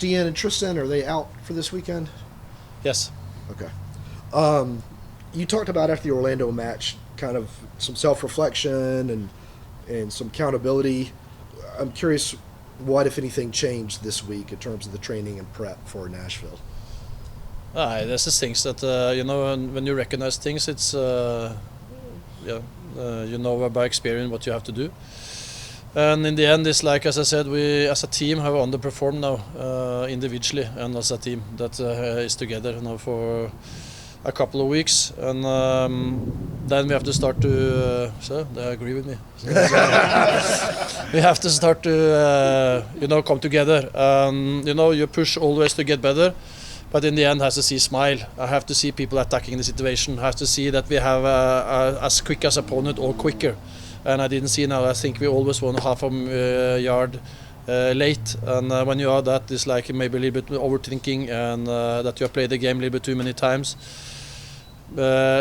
Stian and Tristan, are they out for this weekend? Yes. Okay. You talked about after the Orlando match, kind of some self-reflection and some accountability. I'm curious, what, if anything, changed this week in terms of the training and prep for Nashville? There's the things that when you recognize things, it's you know by experience what you have to do. And in the end, it's like, as I said, we as a team have underperformed now individually and as a team that is together now for a couple of weeks, and then we have to start to. So they agree with me. We have to start to come together. You push always to get better, but in the end, has to see smile. I have to see people attacking the situation. I have to see that we have as quick as opponent or quicker. And I didn't see now. I think we always won half a yard late, and when you are that, it's like maybe a little bit overthinking, and that you have played the game a little bit too many times.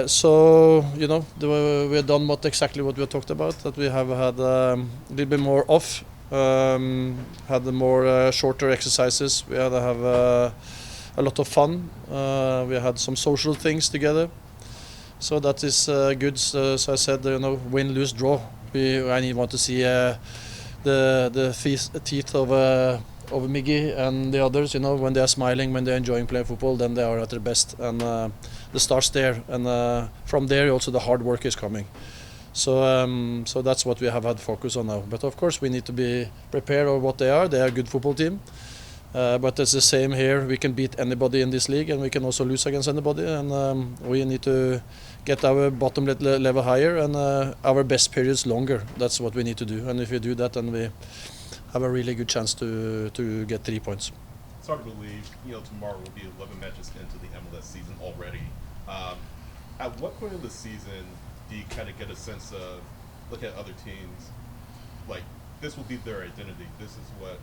So we have done exactly what we talked about. That we have had a little bit more off, had more shorter exercises. We had to have a lot of fun. We had some social things together. So that is good. So I said, win, lose, draw. I want to see the teeth of Miggy and the others. When they are smiling, when they are enjoying playing football, then they are at their best. And the start's there, and from there also the hard work is coming. So that's what we have had focus on now. But of course we need to be prepared of what they are. They are a good football team. But it's the same here. We can beat anybody in this league, and we can also lose against anybody. And we need to get our bottom level higher and our best periods longer. That's what we need to do. And if we do that, then we have a really good chance to get 3 points. It's hard to believe, tomorrow will be 11 matches into the MLS season already. At what point of the season do you kind of get a sense of, look at other teams, like this will be their identity. This is what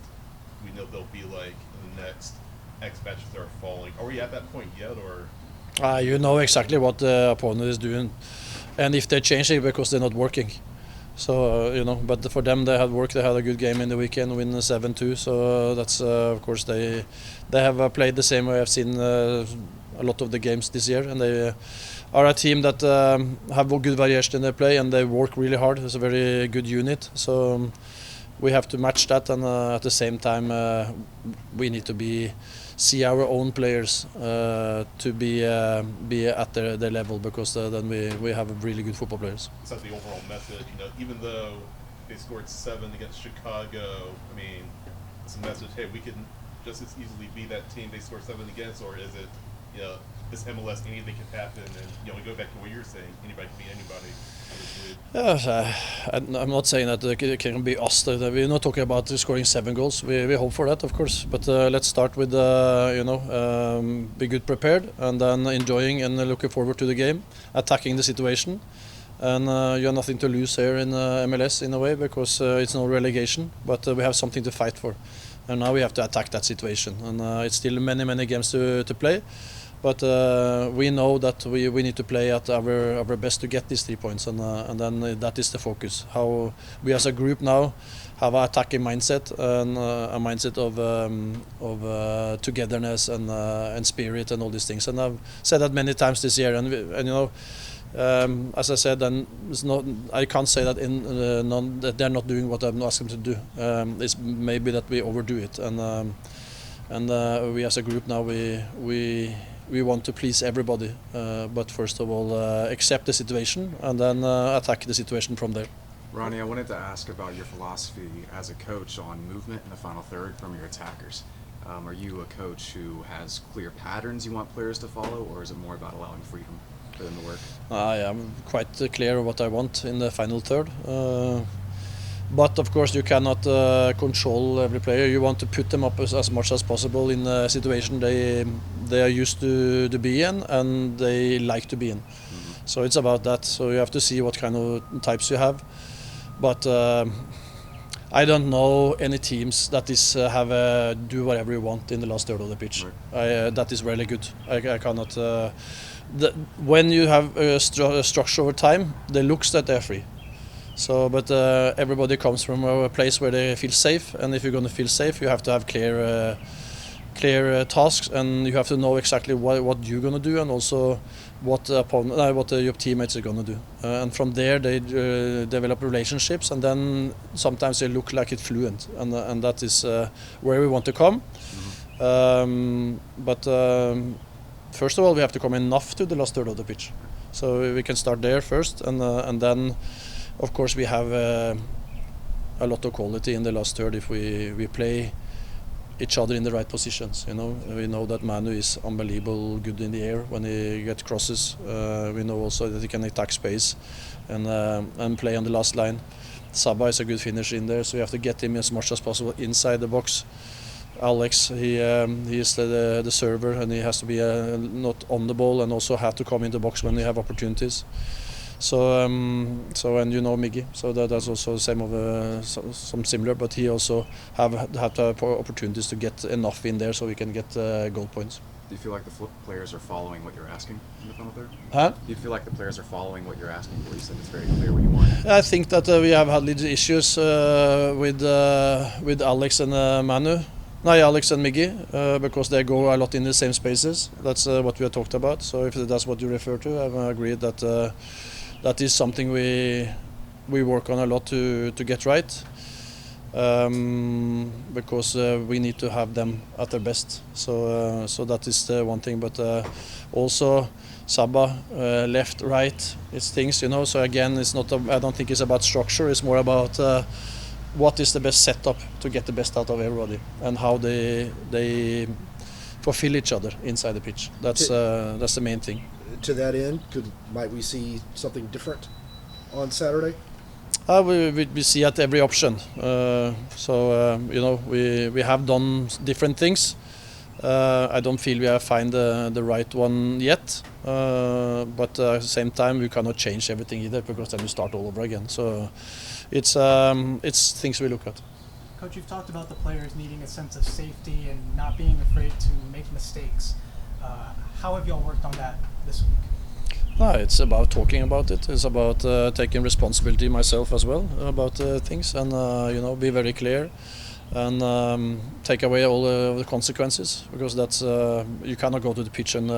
we know they'll be like in the next X matches that are falling. Are we at that point yet, or? You know exactly what the opponent is doing, and if they're changing because they're not working. So but for them, they had work. They had a good game in the weekend, win 7-2. So that's of course they have played the same way. I've seen a lot of the games this year, and they are a team that have a good variation in their play, and they work really hard. It's a very good unit. So. We have to match that, and at the same time, we need to see our own players to be at their level, because then we have really good football players. It's like the overall message, even though they scored 7 against Chicago, I mean, it's a message, hey, we can just as easily be that team they scored 7 against, or is it, this MLS, anything can happen, and we go back to what you're saying, anybody can be anybody. I'm not saying that it can be us. We're not talking about scoring 7 goals. We hope for that, of course. But let's start with be good prepared, and then enjoying and looking forward to the game, attacking the situation. And you have nothing to lose here in MLS in a way, because it's no relegation. But we have something to fight for, and now we have to attack that situation. And it's still many games to play. But we know that we need to play at our best to get these 3 points, and then that is the focus. How we as a group now have an attacking mindset and a mindset of togetherness and spirit and all these things. And I've said that many times this year. As I said, and I can't say that that they're not doing what I'm asking them to do. It's maybe that we overdo it, and we as a group now we want to please everybody, but first of all accept the situation and then attack the situation from there. Ronny, I wanted to ask about your philosophy as a coach on movement in the final third from your attackers. Are you a coach who has clear patterns you want players to follow, or is it more about allowing freedom for them to work? I'm quite clear what I want in the final third. But of course you cannot control every player. You want to put them up as much as possible in a situation they are used to be in and they like to be in. Mm-hmm. So it's about that. So you have to see what kind of types you have. But I don't know any teams that have do whatever you want in the last third of the pitch. Right. That is really good. I cannot. When you have a structure over time, it looks that they're free. So, but everybody comes from a place where they feel safe, and if you're going to feel safe, you have to have clear clear tasks, and you have to know exactly what you're gonna do, and also what your teammates are gonna do. And from there, they develop relationships, and then sometimes they look like it's fluent, and that is where we want to come. But first of all, we have to come enough to the last third of the pitch, so we can start there first, and then, of course, we have a lot of quality in the last third if we play each other in the right positions. We know that Manu is unbelievable good in the air when he gets crosses. We know also that he can attack space and play on the last line. Saba is a good finisher in there, so we have to get him as much as possible inside the box. Alex, he is the server, and he has to be not on the ball, and also have to come in the box when they have opportunities. So and Miggy, so that's also the same of some similar, but he also have opportunities to get enough in there so we can get goal points. Do you feel like the players are following what you're asking in the final third? Huh? Do you feel like the players are following what you're asking for? You said it's very clear what you want. I think that we have had little issues with Alex and Manu. No, Alex and Miggy, because they go a lot in the same spaces. That's what we have talked about. So if that's what you refer to, I agree that that is something we work on a lot to get right, because we need to have them at their best. So that is the one thing. But also Saba, left, right, it's things, So again, it's not. I don't think it's about structure. It's more about what is the best setup to get the best out of everybody, and how they fulfill each other inside the pitch. That's the main thing. To that end, might we see something different on Saturday? We see at every option. We have done different things. I don't feel we have found the right one yet. But at the same time, we cannot change everything either, because then we start all over again. So it's things we look at. Coach, you've talked about the players needing a sense of safety and not being afraid to make mistakes. How have y'all worked on that this week? No, it's about talking about it. It's about taking responsibility myself as well about things, and be very clear, and take away all the consequences, because that's you cannot go to the pitch and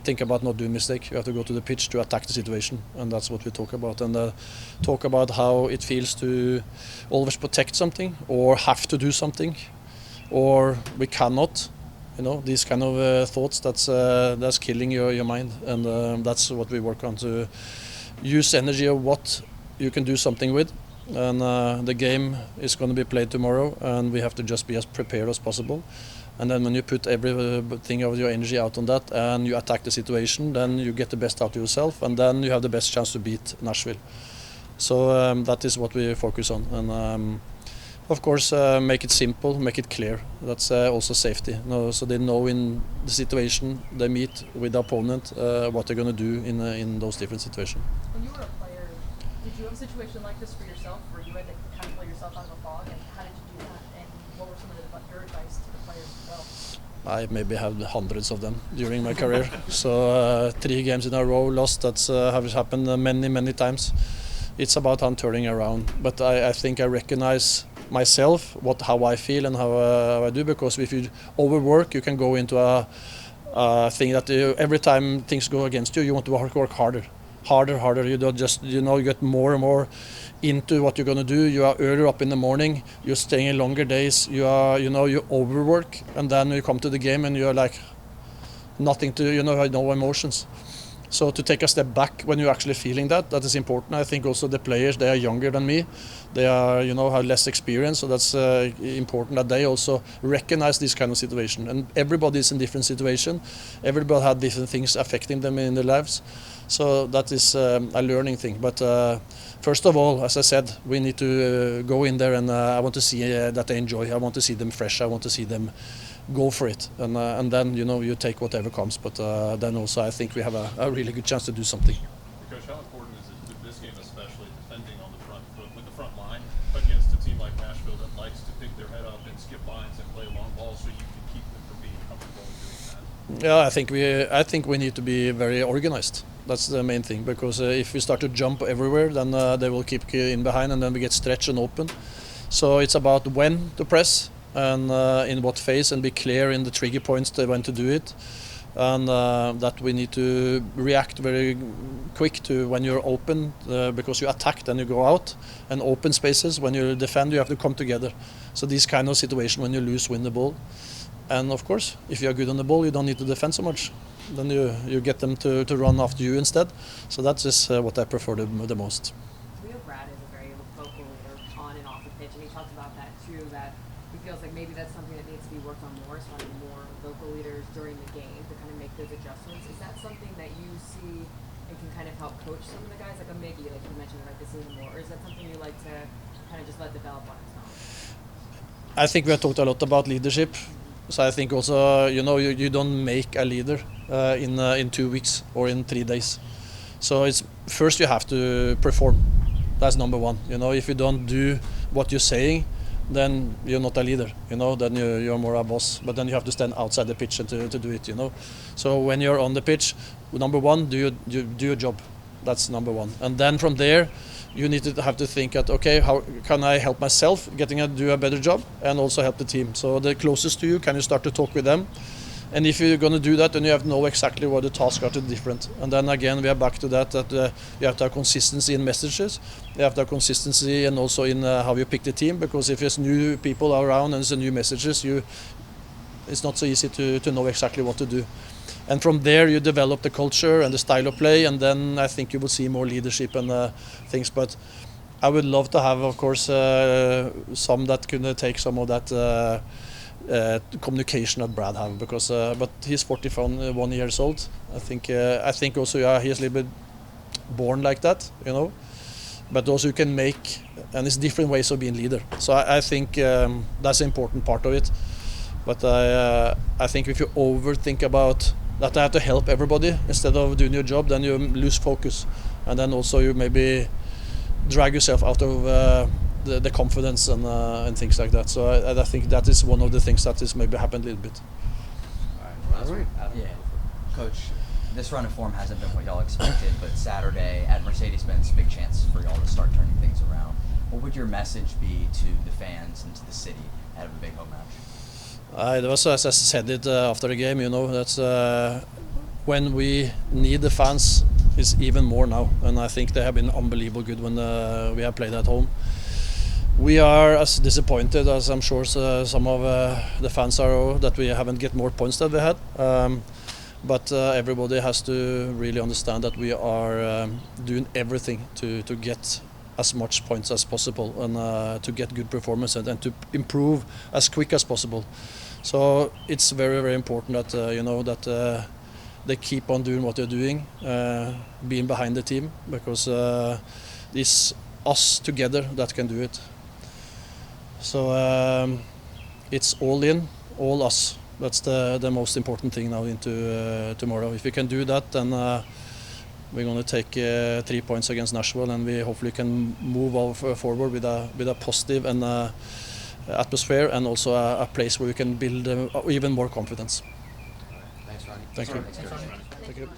think about not doing mistake. You have to go to the pitch to attack the situation, and that's what we talk about, and talk about how it feels to always protect something or have to do something, or we cannot. These kind of thoughts, that's killing your mind, and that's what we work on, to use energy of what you can do something with. And the game is going to be played tomorrow, and we have to just be as prepared as possible. And then when you put everything of your energy out on that, and you attack the situation, then you get the best out of yourself, and then you have the best chance to beat Nashville. So that is what we focus on, and of course, make it simple, make it clear. That's also safety. So they know in the situation they meet with the opponent what they're going to do in those different situations. When you were a player, did you have a situation like this for yourself, where you had to kind of pull yourself out of a fog? And how did you do that? And what were some of your advice to the players as well? I maybe had hundreds of them during my career. So 3 games in a row lost. That's has happened many times. It's about how I'm turning around. But I think I recognize myself, how I feel and how I do, because if you overwork, you can go into a thing that every time things go against you, you want to work harder. You don't just, you get more and more into what you're going to do. You are earlier up in the morning, you're staying in longer days, you overwork, and then you come to the game and you're like nothing to, no emotions. So to take a step back when you're actually feeling that is important. I think also the players, they are younger than me. They are, have less experience. So that's important that they also recognize this kind of situation. And everybody is in different situation. Everybody had different things affecting them in their lives. So that is a learning thing. But first of all, as I said, we need to go in there, and I want to see that they enjoy. I want to see them fresh. I want to see them go for it, and then you take whatever comes. But then also I think we have a really good chance to do something. Coach, how important is it this game, especially defending on the front foot with the front line against a team like Nashville that likes to pick their head up and skip lines and play long balls, so you can keep them from being comfortable in doing that? Yeah, I think we need to be very organized. That's the main thing, because if we start to jump everywhere, then they will keep in behind, and then we get stretched and open. So it's about when to press, and in what phase, and be clear in the trigger points they want to do it, and that we need to react very quick to when you're open, because you attack then you go out, and open spaces when you defend you have to come together. So these kind of situation when you win the ball, and of course if you are good on the ball you don't need to defend so much, then you get them to run after you instead. So that's just what I prefer the most. We know Brad is a very vocal leader on and off the pitch, and he talks about that too, that he feels like maybe that's something that needs to be worked on more, so having more vocal leaders during the game to kind of make those adjustments. Is that something that you see and can kind of help coach some of the guys, like a Miggy, like you mentioned, like the season more, or is that something you like to kind of just let develop on its own? I think we have talked a lot about leadership, so I think also you don't make a leader in 2 weeks or in 3 days. So it's first you have to perform. That's number one. If you don't do what you're saying, then you're not a leader. Then you're more a boss. But then you have to stand outside the pitch to do it. So when you're on the pitch, number one, do your job. That's number one. And then from there, you need to have to think at, okay, how can I help myself do a better job and also help the team? So the closest to you, can you start to talk with them? And if you're going to do that, then you have to know exactly what the tasks are different. And then again, we are back to that you have to have consistency in messages. You have to have consistency and also in how you pick the team, because if there's new people around and there's new messages, it's not so easy to know exactly what to do. And from there you develop the culture and the style of play, and then I think you will see more leadership and things. But I would love to have, of course, some that could take some of that communication that Brad have, because but he's 41 years old. I think also he's a little bit born like that, But also you can make, and it's different ways of being leader. So I think that's an important part of it. But I think if you overthink about that I have to help everybody instead of doing your job, then you lose focus, and then also you maybe drag yourself out of the confidence and things like that. So I think that is one of the things that is maybe happened a little bit. All right. Yeah, Coach, this run of form hasn't been what y'all expected, but Saturday at Mercedes-Benz, big chance for y'all to start turning things around. What would your message be to the fans and to the city ahead of a big home match? It was, as I said it after the game, that's when we need the fans is even more now, and I think they have been unbelievable good when we have played at home. We are as disappointed as I'm sure some of the fans are that we haven't get more points that we had. But everybody has to really understand that we are doing everything to get as much points as possible and to get good performance and to improve as quick as possible. So it's very, very important that that they keep on doing what they're doing, being behind the team, because it's us together that can do it. So it's all in, all us. That's the most important thing now into tomorrow. If we can do that, then we're going to take 3 points against Nashville, and we hopefully can move forward with a positive and atmosphere, and also a place where we can build even more confidence. Thanks, Ronny. Thank you. Thanks, Ronny. Thank you.